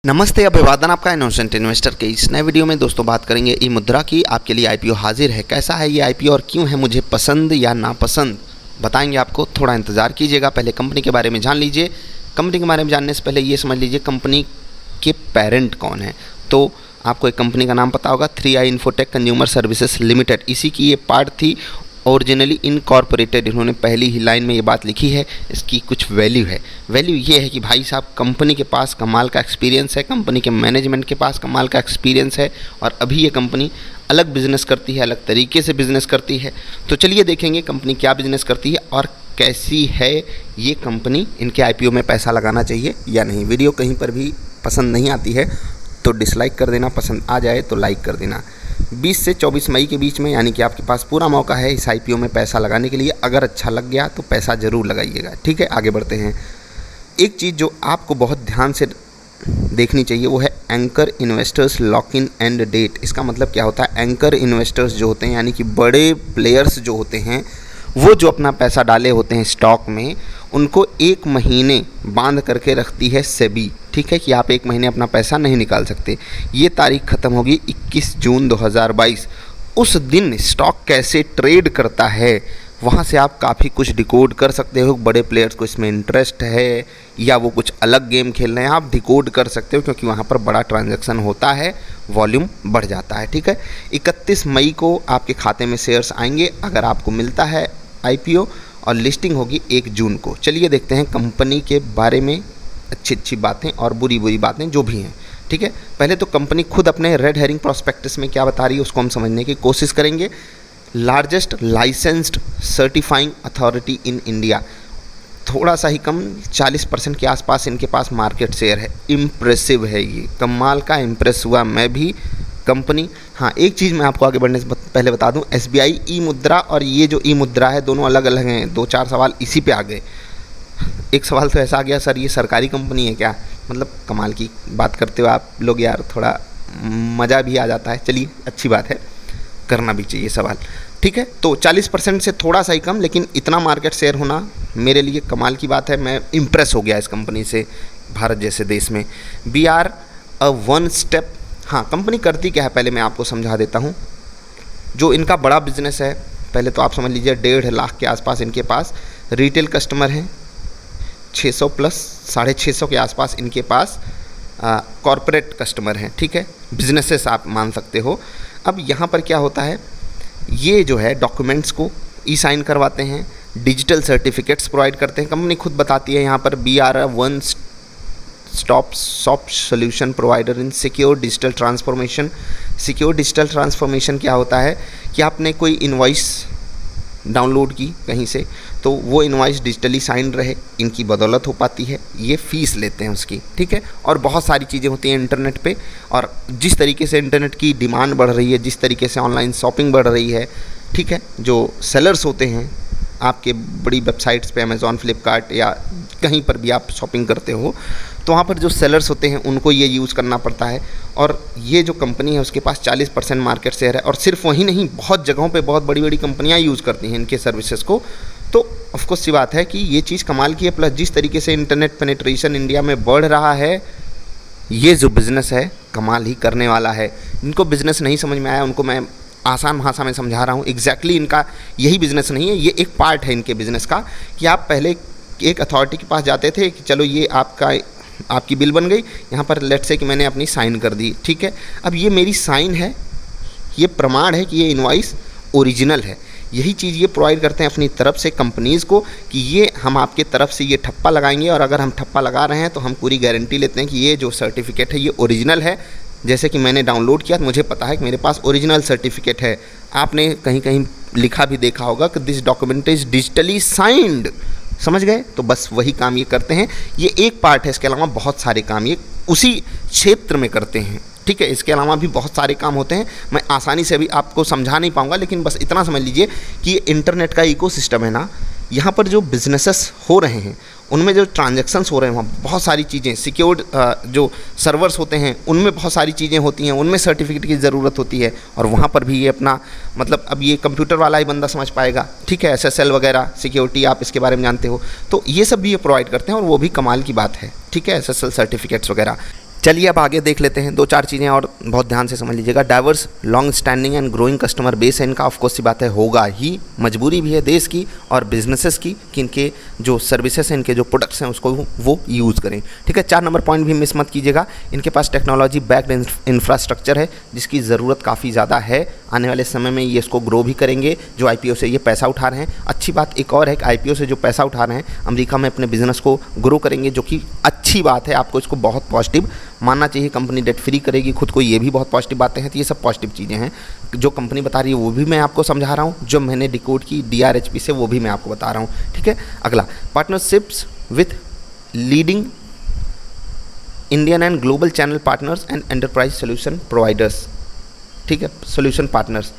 नमस्ते, अभिवादन आपका इनोसेंट इन्वेस्टर के इस नए वीडियो में दोस्तों बात करेंगे ई मुद्रा की। आपके लिए आईपीओ हाजिर है। कैसा है ये आईपीओ और क्यों है मुझे पसंद या नापसंद बताएंगे आपको। थोड़ा इंतज़ार कीजिएगा। पहले कंपनी के बारे में जान लीजिए। कंपनी के बारे में जानने से पहले ये समझ लीजिए कंपनी के पेरेंट कौन है। तो आपको एक कंपनी का नाम पता होगा, 3i infotech consumer services limited. इसी की ये पार्ट थी, ओरिजिनली इनकॉर्पोरेटेड। इन्होंने पहली ही लाइन में ये बात लिखी है। इसकी कुछ वैल्यू है। वैल्यू ये है कि भाई साहब कंपनी के पास कमाल का एक्सपीरियंस है, कंपनी के मैनेजमेंट के पास कमाल का एक्सपीरियंस है और अभी ये कंपनी अलग बिजनेस करती है, अलग तरीके से बिजनेस करती है। तो चलिए देखेंगे कंपनी क्या बिजनेस करती है और कैसी है ये कंपनी। इनके आईपीओ में पैसा लगाना चाहिए या नहीं। वीडियो कहीं पर भी पसंद नहीं आती है तो डिसलाइक कर देना, पसंद आ जाए तो लाइक कर देना। 20 से 24 मई के बीच में यानी कि आपके पास पूरा मौका है इस आईपीओ में पैसा लगाने के लिए। अगर अच्छा लग गया तो पैसा ज़रूर लगाइएगा। ठीक है, आगे बढ़ते हैं। एक चीज़ जो आपको बहुत ध्यान से देखनी चाहिए वो है anchor investors lock in end date. इसका मतलब क्या होता है? एंकर इन्वेस्टर्स जो होते हैं यानी कि बड़े प्लेयर्स जो होते हैं वो जो अपना पैसा डाले होते हैं स्टॉक में, उनको 1 महीने बांध करके रखती है सेबी। ठीक है, कि आप 1 महीने अपना पैसा नहीं निकाल सकते। ये तारीख ख़त्म होगी 21 जून 2022। उस दिन स्टॉक कैसे ट्रेड करता है वहाँ से आप काफ़ी कुछ डिकोड कर सकते हो। बड़े प्लेयर्स को इसमें इंटरेस्ट है या वो कुछ अलग गेम खेल रहे हैं, आप डिकोड कर सकते हो क्योंकि वहाँ पर बड़ा ट्रांजैक्शन होता है, वॉल्यूम बढ़ जाता है। ठीक है, 31 मई को आपके खाते में शेयर्स आएंगे अगर आपको मिलता है आईपीओ, और लिस्टिंग होगी 1 जून को। चलिए देखते हैं कंपनी के बारे में अच्छी बातें और बुरी बातें जो भी हैं। ठीक है, पहले तो कंपनी खुद अपने रेड हेरिंग प्रॉस्पेक्टस में क्या बता रही है उसको हम समझने की कोशिश करेंगे। Largest licensed certifying authority in India, थोड़ा सा ही कम 40% के आसपास इनके पास मार्केट शेयर है। इम्प्रेसिव है, ये कमाल का इम्प्रेस हुआ मैं भी कंपनी। हाँ, एक चीज़ मैं आपको आगे बढ़ने से पहले बता दूं, एसबीआई ई मुद्रा और ये जो ई मुद्रा है दोनों अलग अलग हैं। 2-4 सवाल इसी पे आ गए। एक सवाल तो ऐसा आ गया, सर ये सरकारी कंपनी है क्या? मतलब कमाल की बात करते हो आप लोग यार, थोड़ा मज़ा भी आ जाता है। चलिए अच्छी बात है, करना भी चाहिए सवाल। ठीक है, तो 40% से थोड़ा सा ही कम, लेकिन इतना मार्केट शेयर होना मेरे लिए कमाल की बात है। मैं इम्प्रेस हो गया इस कंपनी से। भारत जैसे देश में we are a one step. हाँ, कंपनी करती क्या है पहले मैं आपको समझा देता हूँ। जो इनका बड़ा बिजनेस है, पहले तो आप समझ लीजिए 1.5 लाख के आसपास इनके पास रिटेल कस्टमर हैं। 600 प्लस 650 के आसपास इनके पास कॉरपोरेट कस्टमर हैं। ठीक है, बिजनेसेस आप मान सकते हो। अब यहाँ पर क्या होता है, ये जो है डॉक्यूमेंट्स को ई साइन करवाते हैं, डिजिटल सर्टिफिकेट्स प्रोवाइड करते हैं। कंपनी खुद बताती है यहाँ पर we are one stop shop solution provider in secure digital transformation. Secure digital transformation क्या होता है कि आपने कोई इनवॉइस डाउनलोड की कहीं से, तो वो इनवॉइस डिजिटली साइन रहे, इनकी बदौलत हो पाती है। ये फ़ीस लेते हैं उसकी। ठीक है, और बहुत सारी चीज़ें होती हैं इंटरनेट पे। और जिस तरीके से इंटरनेट की डिमांड बढ़ रही है, जिस तरीके से ऑनलाइन शॉपिंग बढ़ रही है, ठीक है, जो सेलर्स होते हैं आपके बड़ी वेबसाइट्स पे, अमेज़ॉन, फ्लिपकार्ट या कहीं पर भी आप शॉपिंग करते हो, तो वहाँ पर जो सेलर्स होते हैं उनको ये यूज़ करना पड़ता है। और ये जो कंपनी है उसके पास 40% मार्केट शेयर है। और सिर्फ वही नहीं, बहुत जगहों पे बहुत बड़ी बड़ी कंपनियाँ यूज़ करती हैं इनके सर्विसेज को। तो ऑफकोर्स सी बात है कि ये चीज़ कमाल की है। प्लस जिस तरीके से इंटरनेट पेनिट्रेशन इंडिया में बढ़ रहा है, ये जो बिज़नेस है कमाल ही करने वाला है। इनको बिज़नेस नहीं समझ में आया, उनको मैं आसान भाषा में समझा रहा हूँ। एग्जैक्टली इनका यही बिज़नेस नहीं है, ये एक पार्ट है इनके बिज़नेस का। कि आप पहले एक अथॉरिटी के पास जाते थे कि चलो ये आपकी बिल बन गई, यहाँ पर लेट्स से कि मैंने अपनी साइन कर दी। ठीक है, अब ये मेरी साइन है, ये प्रमाण है कि ये इनवॉइस ओरिजिनल है। यही चीज़ ये प्रोवाइड करते हैं अपनी तरफ से कंपनीज़ को कि ये हम आपके तरफ से ये ठप्पा लगाएंगे, और अगर हम ठप्पा लगा रहे हैं तो हम पूरी गारंटी लेते हैं कि ये जो सर्टिफिकेट है ये ओरिजिनल है। जैसे कि मैंने डाउनलोड किया तो मुझे पता है कि मेरे पास ओरिजिनल सर्टिफिकेट है। आपने कहीं कहीं लिखा भी देखा होगा कि this document is digitally signed. समझ गए? तो बस वही काम ये करते हैं। ये एक पार्ट है, इसके अलावा बहुत सारे काम ये उसी क्षेत्र में करते हैं। ठीक है, इसके अलावा भी बहुत सारे काम होते हैं, मैं आसानी से अभी आपको समझा नहीं पाऊंगा, लेकिन बस इतना समझ लीजिए कि ये इंटरनेट का इकोसिस्टम है ना, यहाँ पर जो बिजनेसेस हो रहे हैं उनमें जो ट्रांजैक्शंस हो रहे हैं वहाँ बहुत सारी चीज़ें, सिक्योर्ड जो सर्वर्स होते हैं उनमें बहुत सारी चीज़ें होती हैं, उनमें सर्टिफिकेट की ज़रूरत होती है। और वहाँ पर भी ये अपना मतलब अब ये कंप्यूटर वाला ही बंदा समझ पाएगा। ठीक है, SSL वगैरह सिक्योरिटी आप इसके बारे में जानते हो, तो ये सब भी ये प्रोवाइड करते हैं और वो भी कमाल की बात है। ठीक है, SSL सर्टिफिकेट्स वगैरह। चलिए अब आगे देख लेते हैं, दो चार चीज़ें और बहुत ध्यान से समझ लीजिएगा। Diverse long standing and growing customer base है इनका, ऑफकोर्स सी बात है, होगा ही, मजबूरी भी है देश की और बिजनेसेस की कि इनके जो सर्विसेज हैं, इनके जो प्रोडक्ट्स हैं उसको वो यूज़ करें। ठीक है, 4 नंबर पॉइंट भी मिस मत कीजिएगा, इनके पास टेक्नोलॉजी बैक्ड इंफ्रास्ट्रक्चर है जिसकी ज़रूरत काफ़ी ज़्यादा है। आने वाले समय में ये इसको ग्रो भी करेंगे। जो IPO से ये पैसा उठा रहे हैं, अच्छी बात एक और है कि IPO से जो पैसा उठा रहे हैं अमेरिका में अपने बिजनेस को ग्रो करेंगे, जो कि अच्छी बात है। आपको इसको बहुत पॉजिटिव मानना चाहिए। कंपनी डेट फ्री करेगी खुद को, ये भी बहुत पॉजिटिव बातें हैं। तो ये सब पॉजिटिव चीज़ें हैं। जो कंपनी बता रही है वो भी मैं आपको समझा रहा हूँ, जो मैंने डिकोड की DRHP से वो भी मैं आपको बता रहा हूँ। ठीक है, अगला partnerships with leading Indian and global channel partners and enterprise solution providers. ठीक है, सोल्यूशन पार्टनर्स,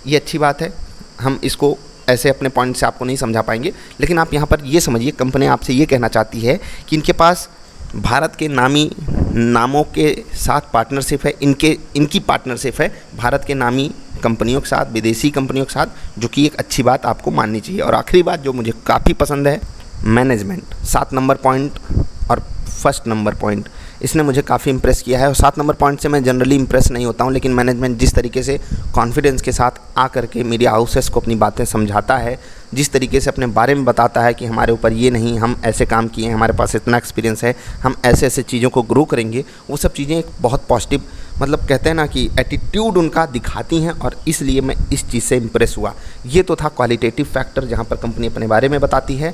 ये अच्छी बात है। हम इसको ऐसे अपने पॉइंट से आपको नहीं समझा पाएंगे, लेकिन आप यहाँ पर ये समझिए, कंपनी आपसे ये कहना चाहती है कि इनके पास भारत के नामी नामों के साथ पार्टनरशिप है, इनकी पार्टनरशिप है भारत के नामी कंपनियों के साथ, विदेशी कंपनियों के साथ, जो कि एक अच्छी बात आपको माननी चाहिए। और आखिरी बात जो मुझे काफ़ी पसंद है, मैनेजमेंट। 7 नंबर पॉइंट और फर्स्ट नंबर पॉइंट, इसने मुझे काफ़ी इंप्रेस किया है। और 7 नंबर पॉइंट से मैं जनरली इंप्रेस नहीं होता हूँ, लेकिन मैनेजमेंट जिस तरीके से कॉन्फिडेंस के साथ आकर के मीडिया हाउसेस को अपनी बातें समझाता है, जिस तरीके से अपने बारे में बताता है कि हमारे ऊपर ये नहीं, हम ऐसे काम किए हैं, हमारे पास इतना एक्सपीरियंस है, हम ऐसे ऐसे चीज़ों को ग्रो करेंगे, वो सब चीज़ें एक बहुत पॉजिटिव, मतलब कहते हैं ना कि एटीट्यूड उनका दिखाती हैं, और इसलिए मैं इस चीज़ से इंप्रेस हुआ। ये तो था क्वालिटेटिव फैक्टर जहाँ पर कंपनी अपने बारे में बताती है।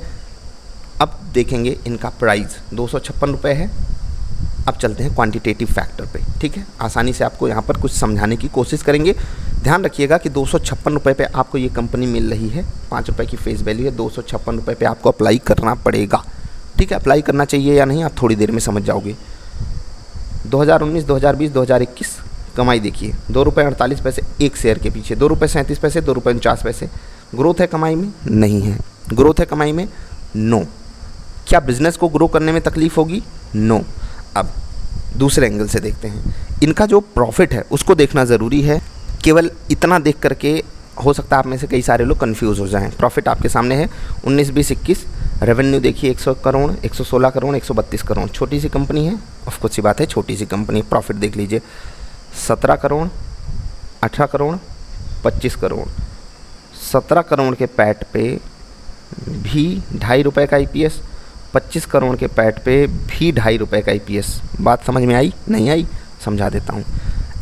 अब देखेंगे इनका प्राइस 256 रुपये है। अब चलते हैं क्वांटिटेटिव फैक्टर पे। ठीक है, आसानी से आपको यहाँ पर कुछ समझाने की कोशिश करेंगे। ध्यान रखिएगा कि 256 रुपये पे आपको ये कंपनी मिल रही है, 5 रुपये की फेस वैल्यू है। 256 रुपये पे आपको अप्लाई करना पड़ेगा। ठीक है, अप्लाई करना चाहिए या नहीं आप थोड़ी देर में समझ जाओगे। 2019, 2020, 2021 कमाई देखिए, 2 रुपये 48 पैसे एक शेयर के पीछे, 2 रुपये 37 पैसे, 2 रुपये 49 पैसे। ग्रोथ है कमाई में? नहीं है। ग्रोथ है कमाई में? नो। क्या बिजनेस को ग्रो करने में तकलीफ होगी? नो। अब दूसरे एंगल से देखते हैं, इनका जो प्रॉफिट है उसको देखना ज़रूरी है। केवल इतना देख करके हो सकता है आप में से कई सारे लोग कंफ्यूज हो जाएं। प्रॉफिट आपके सामने है 19, 20, 21। रेवेन्यू देखिए 100 करोड़, 116 करोड़, 132 करोड़। छोटी सी कंपनी है, ऑफ कोर्स सी बात है, छोटी सी कंपनी। प्रॉफिट देख लीजिए 17 करोड़, 18 करोड़, 25 करोड़। 17 करोड़ के पैट पे भी 2.5 रुपये का EPS, 25 करोड़ के पैट पे भी 2.5 रुपये का EPS। बात समझ में आई? नहीं आई? समझा देता हूँ।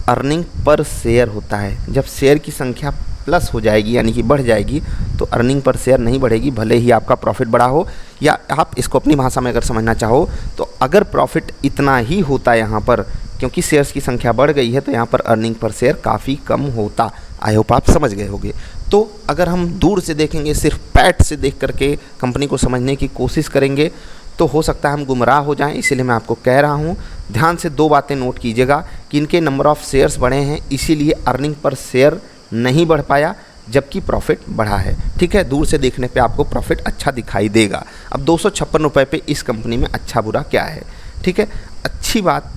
अर्निंग पर शेयर होता है, जब शेयर की संख्या प्लस हो जाएगी यानी कि बढ़ जाएगी तो अर्निंग पर शेयर नहीं बढ़ेगी, भले ही आपका प्रॉफिट बढ़ा हो। या आप इसको अपनी भाषा में अगर समझना चाहो तो अगर प्रॉफिट इतना ही होता यहाँ पर, क्योंकि शेयर्स की संख्या बढ़ गई है तो यहाँ पर अर्निंग पर शेयर काफ़ी कम होता। आई होप आप समझ गए होंगे। तो अगर हम दूर से देखेंगे, सिर्फ पैट से देख करके कंपनी को समझने की कोशिश करेंगे तो हो सकता है हम गुमराह हो जाएं। इसीलिए मैं आपको कह रहा हूं, ध्यान से 2 बातें नोट कीजिएगा कि इनके नंबर ऑफ़ शेयर्स बढ़े हैं, इसीलिए अर्निंग पर शेयर नहीं बढ़ पाया, जबकि प्रॉफिट बढ़ा है। ठीक है, दूर से देखने पे आपको प्रॉफिट अच्छा दिखाई देगा। अब 256 रुपये पे इस कंपनी में अच्छा बुरा क्या है? ठीक है, अच्छी बात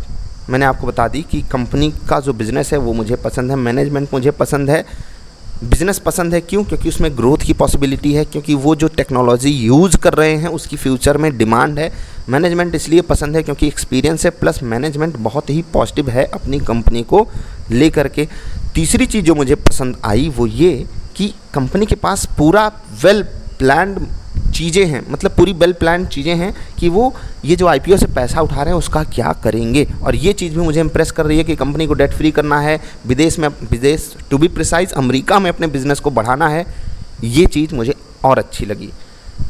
मैंने आपको बता दी कि कंपनी का जो बिज़नेस है वो मुझे पसंद है, मैनेजमेंट मुझे पसंद है। बिज़नेस पसंद है क्यों? क्योंकि उसमें ग्रोथ की पॉसिबिलिटी है, क्योंकि वो जो टेक्नोलॉजी यूज़ कर रहे हैं उसकी फ्यूचर में डिमांड है। मैनेजमेंट इसलिए पसंद है क्योंकि एक्सपीरियंस है, प्लस मैनेजमेंट बहुत ही पॉजिटिव है अपनी कंपनी को लेकर के। तीसरी चीज़ जो मुझे पसंद आई वो ये कि कंपनी के पास पूरा वेल प्लान्ड चीज़ें हैं, मतलब पूरी वेल प्लान्ड चीज़ें हैं कि वो ये जो IPO से पैसा उठा रहे हैं उसका क्या करेंगे। और ये चीज़ भी मुझे इंप्रेस कर रही है कि कंपनी को डेट फ्री करना है, विदेश टू बी प्रिसाइज अमेरिका में अपने बिजनेस को बढ़ाना है। ये चीज़ मुझे और अच्छी लगी।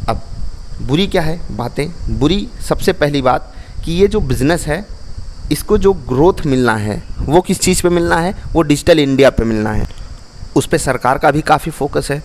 अब बुरी क्या है बातें? बुरी सबसे पहली बात कि ये जो बिज़नेस है इसको जो ग्रोथ मिलना है वो किस चीज़ पे मिलना है? वो डिजिटल इंडिया पे मिलना है। उस पर सरकार का भी काफ़ी फोकस है।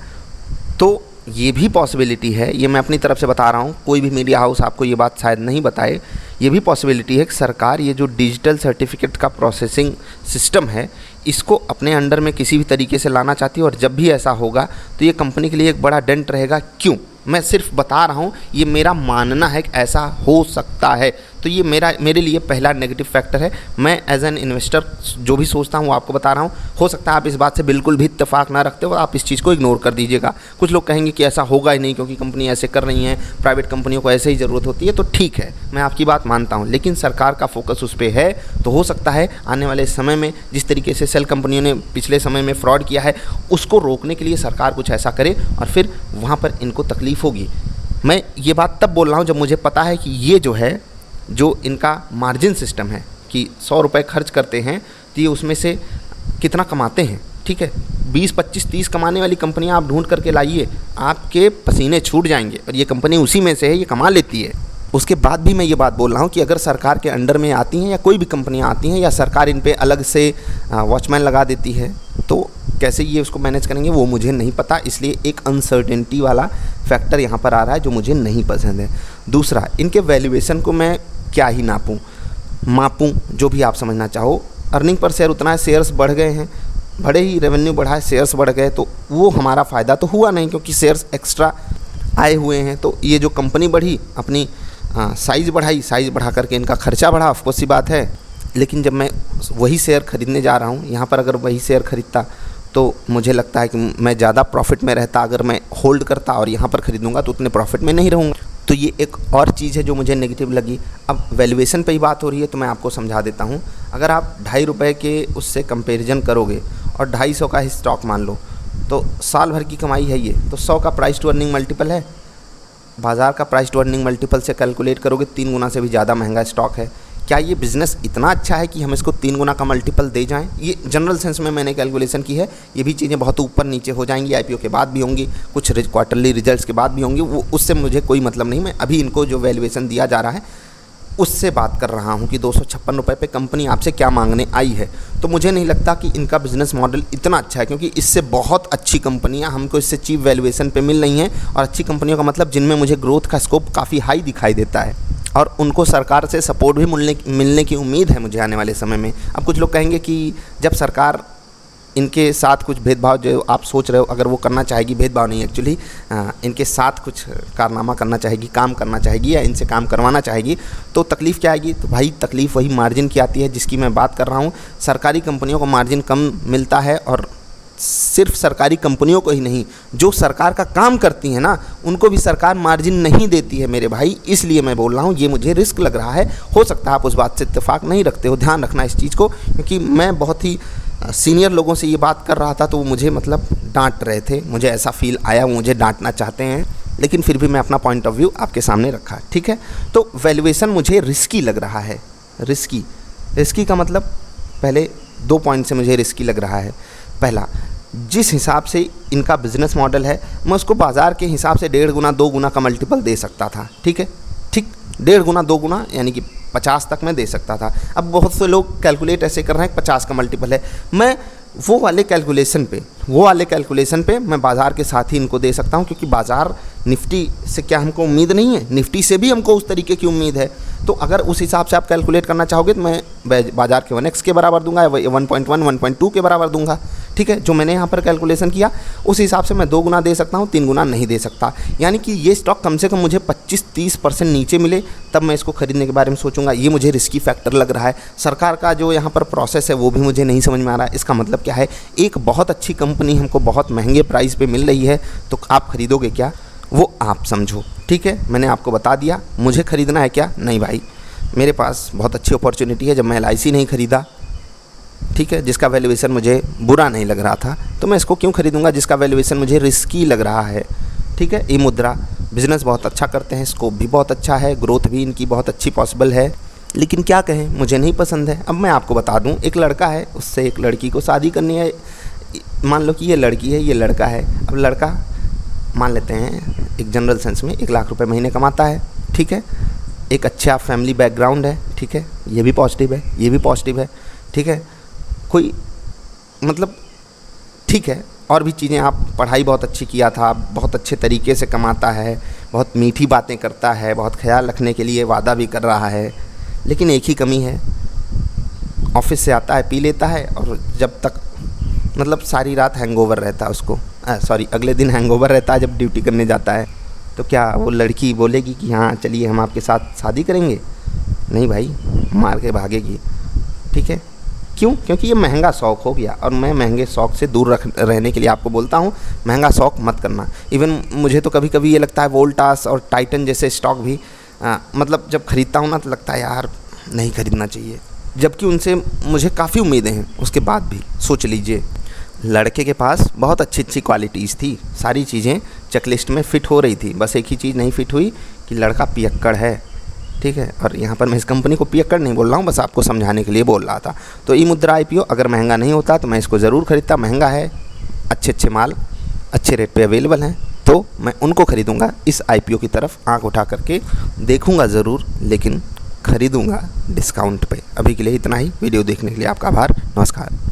तो ये भी पॉसिबिलिटी है, ये मैं अपनी तरफ से बता रहा हूँ, कोई भी मीडिया हाउस आपको ये बात शायद नहीं बताए। ये भी पॉसिबिलिटी है कि सरकार ये जो डिजिटल सर्टिफिकेट का प्रोसेसिंग सिस्टम है इसको अपने अंडर में किसी भी तरीके से लाना चाहती है। और जब भी ऐसा होगा तो ये कंपनी के लिए एक बड़ा डेंट रहेगा। क्यों? मैं सिर्फ बता रहा हूँ, ये मेरा मानना है कि ऐसा हो सकता है। तो ये मेरे लिए पहला नेगेटिव फैक्टर है। मैं एज एन इन्वेस्टर जो भी सोचता हूँ वो आपको बता रहा हूँ। हो सकता है आप इस बात से बिल्कुल भी इत्तेफाक ना रखते हो, आप इस चीज़ को इग्नोर कर दीजिएगा। कुछ लोग कहेंगे कि ऐसा होगा ही नहीं क्योंकि कंपनी ऐसे कर रही हैं, प्राइवेट कंपनियों को ऐसे ही ज़रूरत होती है। तो ठीक है, मैं आपकी बात मानता हूँ, लेकिन सरकार का फोकस उस पर है। तो हो सकता है आने वाले समय में जिस तरीके से सेल कंपनियों ने पिछले समय में फ्रॉड किया है, उसको रोकने के लिए सरकार कुछ ऐसा करे और फिर वहाँ पर इनको तकलीफ़ होगी। मैं ये बात तब बोल रहा हूँ जब मुझे पता है कि ये जो है, जो इनका मार्जिन सिस्टम है कि 100 रुपये खर्च करते हैं तो ये उसमें से कितना कमाते हैं। ठीक है, 20, 25, 30 कमाने वाली कंपनियां आप ढूंढ करके लाइए, आपके पसीने छूट जाएंगे। और ये कंपनी उसी में से है, ये कमा लेती है। उसके बाद भी मैं ये बात बोल रहा हूँ कि अगर सरकार के अंडर में आती हैं या कोई भी कंपनियाँ आती हैं या सरकार इन पे अलग से वॉचमैन लगा देती है, तो कैसे ये उसको मैनेज करेंगे वो मुझे नहीं पता। इसलिए एक अनसर्टेनिटी वाला फैक्टर यहाँ पर आ रहा है जो मुझे नहीं पसंद है। दूसरा, इनके वैल्यूएशन को मैं क्या ही मापूँ, जो भी आप समझना चाहो। अर्निंग पर शेयर उतना है, शेयर्स बढ़ गए हैं, बड़े ही रेवेन्यू बढ़ा है, शेयर्स बढ़ गए, तो वो हमारा फ़ायदा तो हुआ नहीं क्योंकि शेयर्स एक्स्ट्रा आए हुए हैं। तो ये जो कंपनी बढ़ी, अपनी साइज़ बढ़ाई, साइज़ बढ़ा करके इनका खर्चा बढ़ा, ऑफकोर्स सी बात है। लेकिन जब मैं वही शेयर ख़रीदने जा रहा हूँ, यहाँ पर अगर वही शेयर ख़रीदता तो मुझे लगता है कि मैं ज़्यादा प्रॉफिट में रहता अगर मैं होल्ड करता, और यहाँ पर ख़रीदूँगा तो उतने प्रॉफिट में नहीं रहूँगा। तो ये एक और चीज़ है जो मुझे नेगेटिव लगी। अब वैल्यूएशन पे ही बात हो रही है तो मैं आपको समझा देता हूँ। अगर आप 2.5 रुपये के उससे कंपेरिजन करोगे और 250 का ही स्टॉक मान लो, तो साल भर की कमाई है ये, तो 100 का प्राइस टू अर्निंग मल्टीपल है। बाज़ार का प्राइस टू अर्निंग मल्टीपल से कैलकुलेट करोगे 3 गुना से भी ज़्यादा महंगा स्टॉक है। क्या ये बिज़नेस इतना अच्छा है कि हम इसको 3 गुना का मल्टीपल दे जाएं? ये जनरल सेंस में मैंने कैलकुलेशन की है। ये भी चीज़ें बहुत ऊपर नीचे हो जाएंगी, आईपीओ के बाद भी होंगी, कुछ क्वार्टरली रिजल्ट्स के बाद भी होंगी, वो उससे मुझे कोई मतलब नहीं। मैं अभी इनको जो वैल्यूएशन दिया जा रहा है उससे बात कर रहा हूँ कि 256 रुपये पे कंपनी आपसे क्या मांगने आई है। तो मुझे नहीं लगता कि इनका बिज़नेस मॉडल इतना अच्छा है, क्योंकि इससे बहुत अच्छी कंपनियाँ हमको इससे चीप वैल्यूएशन पे मिल रही हैं। और अच्छी कंपनियों का मतलब जिनमें मुझे ग्रोथ का स्कोप काफ़ी हाई दिखाई देता है और उनको सरकार से सपोर्ट भी मिलने की उम्मीद है मुझे आने वाले समय में। अब कुछ लोग कहेंगे कि जब सरकार इनके साथ कुछ भेदभाव जो आप सोच रहे हो, अगर वो करना चाहेगी, भेदभाव नहीं एक्चुअली, इनके साथ कुछ कारनामा करना चाहेगी, काम करना चाहेगी या इनसे काम करवाना चाहेगी, तो तकलीफ़ क्या आएगी? तो भाई तकलीफ़ वही मार्जिन की आती है जिसकी मैं बात कर रहा हूँ। सरकारी कंपनियों को मार्जिन कम मिलता है, और सिर्फ सरकारी कंपनियों को ही नहीं, जो सरकार का काम करती हैं ना, उनको भी सरकार मार्जिन नहीं देती है मेरे भाई। इसलिए मैं बोल रहा हूँ ये मुझे रिस्क लग रहा है। हो सकता है आप उस बात से इत्तेफाक नहीं रखते हो, ध्यान रखना इस चीज़ को, क्योंकि मैं बहुत ही सीनियर लोगों से ये बात कर रहा था तो वो मुझे मतलब डांट रहे थे, मुझे ऐसा फील आया वो मुझे डांटना चाहते हैं, लेकिन फिर भी मैं अपना पॉइंट ऑफ व्यू आपके सामने रखा। ठीक है, तो वैल्यूएशन मुझे रिस्की लग रहा है। रिस्की का मतलब पहले 2 पॉइंट से मुझे रिस्की लग रहा है। पहला, जिस हिसाब से इनका बिज़नेस मॉडल है, मैं उसको बाज़ार के हिसाब से 1.5 गुना 2 गुना का मल्टीपल दे सकता था। ठीक है, ठीक 1.5 गुना 2 गुना यानी कि 50 तक मैं दे सकता था। अब बहुत से लोग कैलकुलेट ऐसे कर रहे हैं 50 का मल्टीपल है। मैं वो वाले कैलकुलेशन पे मैं बाज़ार के साथ ही इनको दे सकता हूँ, क्योंकि बाज़ार निफ्टी से क्या हमको उम्मीद नहीं है, निफ्टी से भी हमको उस तरीके की उम्मीद है। तो अगर उस हिसाब से आप कैलकुलेट करना चाहोगे तो मैं बाज़ार के 1x के बराबर दूंगा, 1.1 1.2 के बराबर दूंगा। ठीक है, जो मैंने यहाँ पर कैलकुलेशन किया उस हिसाब से मैं 2 गुना दे सकता हूँ, 3 गुना नहीं दे सकता। यानी कि ये स्टॉक कम से कम मुझे 25-30% नीचे मिले तब मैं इसको खरीदने के बारे में सोचूंगा। ये मुझे रिस्की फैक्टर लग रहा है। सरकार का जो यहाँ पर प्रोसेस है वो भी मुझे नहीं समझ में आ रहा है। इसका मतलब क्या है? एक बहुत अच्छी कंपनी हमको बहुत महंगे प्राइस पे मिल रही है, तो आप खरीदोगे क्या? वो आप समझो। ठीक है, मैंने आपको बता दिया। मुझे ख़रीदना है क्या? नहीं भाई, मेरे पास बहुत अच्छी अपॉर्चुनिटी है। जब मैं LIC नहीं ख़रीदा, ठीक है, जिसका वैल्यूएशन मुझे बुरा नहीं लग रहा था, तो मैं इसको क्यों खरीदूंगा जिसका वैल्यूएशन मुझे रिस्की लग रहा है। ठीक है, ई-मुद्रा बिज़नेस बहुत अच्छा करते हैं, स्कोप भी बहुत अच्छा है, ग्रोथ भी इनकी बहुत अच्छी पॉसिबल है, लेकिन क्या कहें, मुझे नहीं पसंद है। अब मैं आपको बता दूं, एक लड़का है, उससे एक लड़की को शादी करनी है। मान लो कि ये लड़की है, ये लड़का है। अब लड़का मान लेते हैं एक जनरल सेंस में 1 लाख रुपए महीने कमाता है। ठीक है, एक अच्छा फैमिली बैकग्राउंड है। ठीक है, ये भी पॉजिटिव है, ये भी पॉजिटिव है। ठीक है, कोई मतलब ठीक है, और भी चीज़ें, आप पढ़ाई बहुत अच्छी किया था, बहुत अच्छे तरीके से कमाता है, बहुत मीठी बातें करता है, बहुत ख्याल रखने के लिए वादा भी कर रहा है, लेकिन एक ही कमी है, ऑफिस से आता है, पी लेता है, और जब तक मतलब सारी रात हैंगओवर रहता है उसको, अगले दिन हैंगओवर रहता है जब ड्यूटी करने जाता है। तो क्या वो लड़की बोलेगी कि हाँ चलिए हम आपके साथ शादी करेंगे? नहीं भाई, मार के भागेगी। ठीक है, क्यों? क्योंकि ये महंगा शौक हो गया और मैं महंगे शौक से दूर रहने के लिए आपको बोलता हूँ महंगा शौक मत करना। इवन मुझे तो कभी कभी ये लगता है वोल्टास और टाइटन जैसे स्टॉक भी मतलब जब ख़रीदता हूँ ना तो लगता है यार नहीं ख़रीदना चाहिए, जबकि उनसे मुझे काफ़ी उम्मीदें हैं। उसके बाद भी सोच लीजिए, लड़के के पास बहुत अच्छी अच्छी क्वालिटीज़ थी, सारी चीज़ें चेकलिस्ट में फ़िट हो रही थी, बस एक ही चीज़ नहीं फ़िट हुई कि लड़का पियक्कड़ है। ठीक है, और यहाँ पर मैं इस कंपनी को पियक्कड़ नहीं बोल रहा हूँ, बस आपको समझाने के लिए बोल रहा था। तो ई मुद्रा IPO अगर महंगा नहीं होता तो मैं इसको ज़रूर ख़रीदता। महंगा है, अच्छे अच्छे माल अच्छे रेट पे अवेलेबल हैं, तो मैं उनको ख़रीदूँगा। इस IPO की तरफ आंख उठा करके देखूँगा ज़रूर, लेकिन ख़रीदूँगा डिस्काउंट पे। अभी के लिए इतना ही। वीडियो देखने के लिए आपका आभार। नमस्कार।